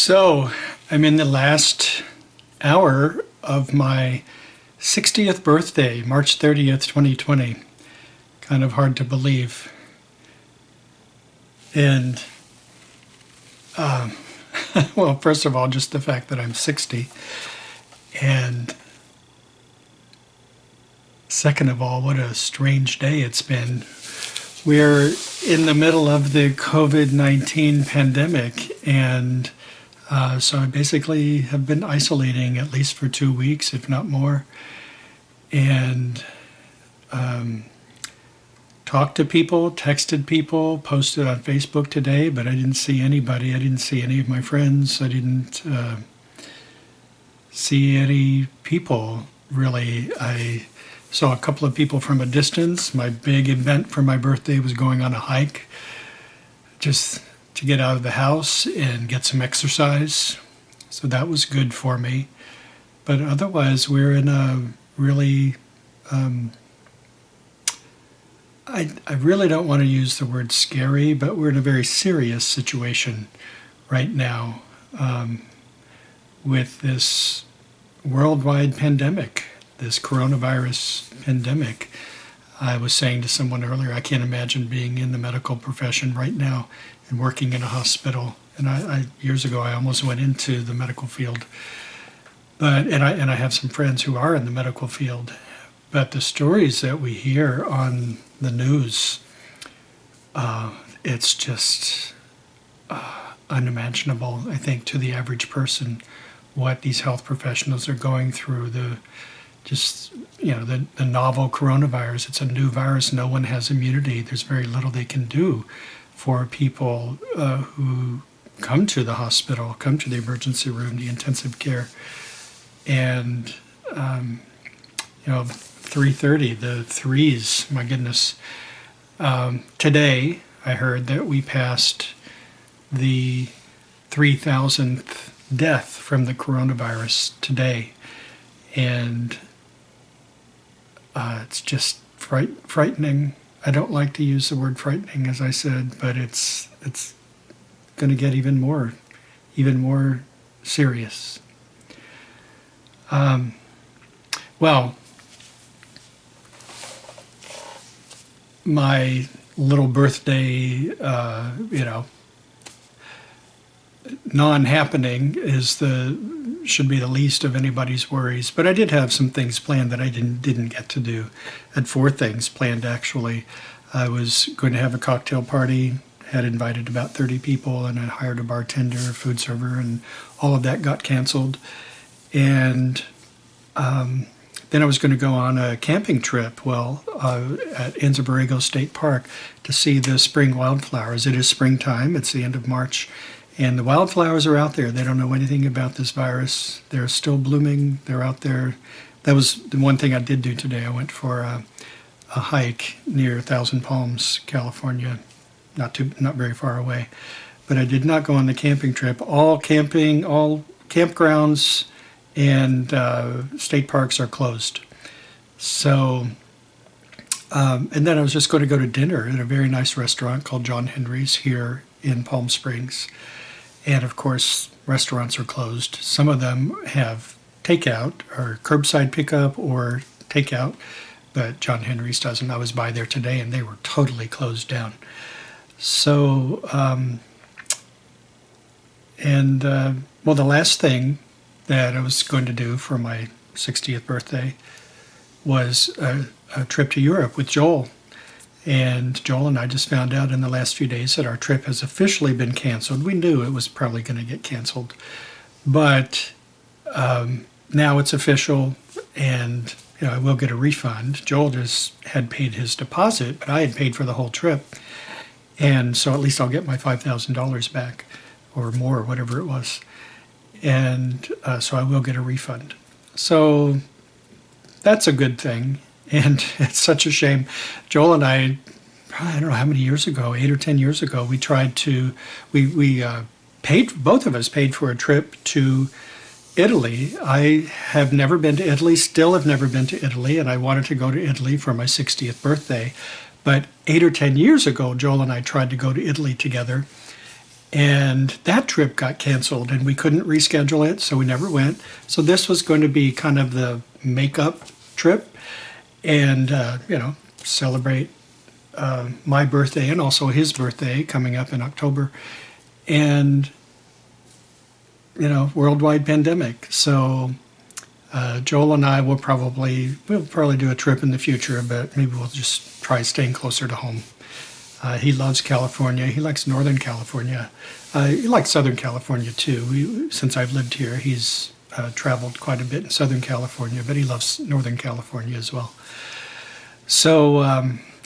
So, I'm in the last hour of my 60th birthday, March 30th, 2020. Kind of hard to believe. And, well, first of all, just the fact that I'm 60. And second of all, what a strange day it's been. We're in the middle of the COVID-19 pandemic, and so I basically have been isolating at least for 2 weeks, if not more, and talked to people, texted people, posted on Facebook today, but I didn't see anybody. I didn't see any of my friends. I didn't see any people, really. I saw a couple of people from a distance. My big event for my birthday was going on a hike, just to get out of the house and get some exercise. So that was good for me. But otherwise, we're in a really, I really don't want to use the word scary, but we're in a very serious situation right now with this worldwide pandemic, this coronavirus pandemic. I was saying to someone earlier, I can't imagine being in the medical profession right now and working in a hospital. And I years ago, I almost went into the medical field. But I have some friends who are in the medical field. But the stories that we hear on the news, it's just unimaginable, I think, to the average person, what these health professionals are going through. The novel coronavirus, it's a new virus. No one has immunity. There's very little they can do for people who come to the hospital, come to the emergency room, the intensive care. And, 3:30, the threes, my goodness. Today, I heard that we passed the 3,000th death from the coronavirus today. And it's just frightening. I don't like to use the word frightening, as I said, but it's going to get even more serious. Well, my little birthday, non-happening should be the least of anybody's worries. But I did have some things planned that I didn't get to do. I had 4 things planned, actually. I was going to have a cocktail party, had invited about 30 people, and I hired a bartender, a food server, and all of that got canceled. And then I was going to go on a camping trip, at Enzo Borrego State Park to see the spring wildflowers. It is springtime. It's the end of March. And the wildflowers are out there. They don't know anything about this virus. They're still blooming. They're out there. That was the one thing I did do today. I went for a hike near Thousand Palms, California, not very far away. But I did not go on the camping trip. All campgrounds and state parks are closed. So, and then I was just going to go to dinner at a very nice restaurant called John Henry's here in Palm Springs. And of course, restaurants are closed. Some of them have takeout or curbside pickup or takeout, but John Henry's doesn't. I was by there today and they were totally closed down. So, the last thing that I was going to do for my 60th birthday was a trip to Europe with Joel. And Joel and I just found out in the last few days that our trip has officially been canceled. We knew it was probably going to get canceled, but now it's official, and I will get a refund. Joel just had paid his deposit, but I had paid for the whole trip, and so at least I'll get my $5,000 back, or more, whatever it was. And so I will get a refund. So that's a good thing. And it's such a shame. Joel and I don't know how many years ago, 8 or 10 years ago, we tried to, we both of us paid for a trip to Italy. I have never been to Italy, still have never been to Italy, and I wanted to go to Italy for my 60th birthday. But 8 or 10 years ago, Joel and I tried to go to Italy together, And that trip got canceled and we couldn't reschedule it, so we never went. So this was going to be kind of the makeup trip and, celebrate my birthday and also his birthday coming up in October. And, worldwide pandemic. So Joel and I we'll probably do a trip in the future, but maybe we'll just try staying closer to home. He loves California. He likes Northern California. He likes Southern California too. Since I've lived here, he's traveled quite a bit in Southern California, but he loves Northern California as well. So,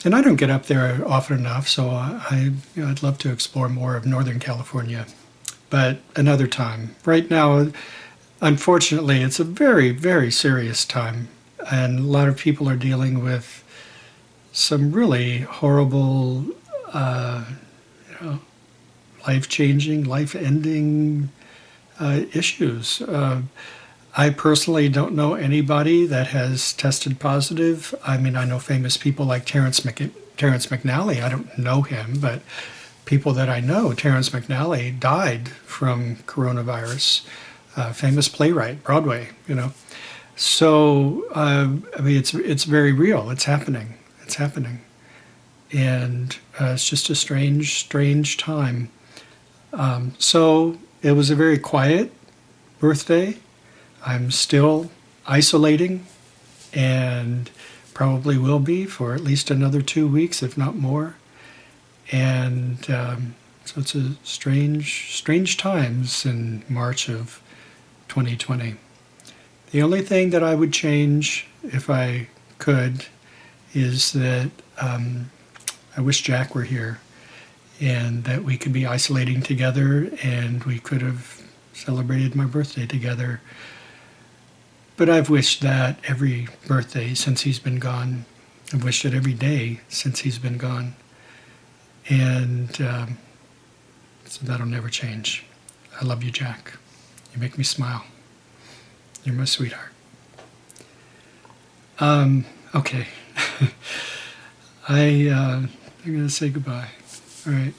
and I don't get up there often enough, so I'd love to explore more of Northern California, but another time. Right now, unfortunately, it's a very, very serious time, and a lot of people are dealing with some really horrible, life-changing, life-ending issues. I personally don't know anybody that has tested positive. I mean, I know famous people like Terrence McNally. I don't know him, but people that I know, Terrence McNally died from coronavirus. Famous playwright, Broadway, So, I mean, it's very real. It's happening. It's happening. And it's just a strange time. So it was a very quiet birthday. I'm still isolating and probably will be for at least another 2 weeks, if not more. And so it's a strange times in March of 2020. The only thing that I would change, if I could, is that I wish Jack were here and that we could be isolating together and we could have celebrated my birthday together. But I've wished that every birthday since he's been gone. I've wished it every day since he's been gone. And so that'll never change. I love you, Jack. You make me smile. You're my sweetheart. Okay. I'm going to say goodbye. All right.